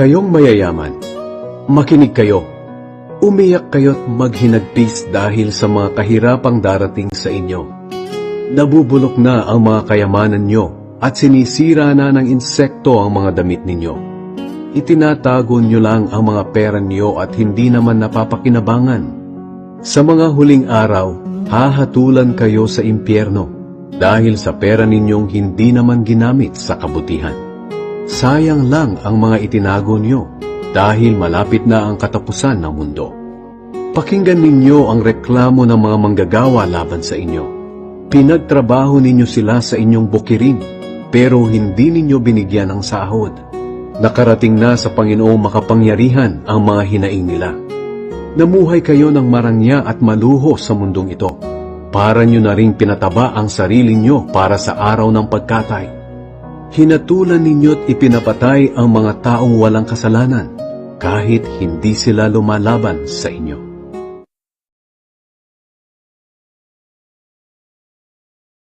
Kayong mayayaman, makinig kayo. Umiyak kayo't maghinagpis dahil sa mga kahirapang darating sa inyo. Nabubulok na ang mga kayamanan nyo at sinisira na ng insekto ang mga damit ninyo. Itinatago nyo lang ang mga pera nyo at hindi naman napapakinabangan. Sa mga huling araw, hahatulan kayo sa impyerno dahil sa pera ninyong hindi naman ginamit sa kabutihan. Sayang lang ang mga itinago nyo dahil malapit na ang katapusan ng mundo. Pakinggan ninyo ang reklamo ng mga manggagawa laban sa inyo. Pinagtrabaho ninyo sila sa inyong bukirin, pero hindi ninyo binigyan ng sahod. Nakarating na sa Panginoong makapangyarihan ang mga hinaing nila. Namuhay kayo ng marangya at maluho sa mundong ito. Para nyo na ring pinataba ang sarili nyo para sa araw ng pagkatay. Hinatulan ninyo't ipinapatay ang mga taong walang kasalanan, kahit hindi sila lumalaban sa inyo.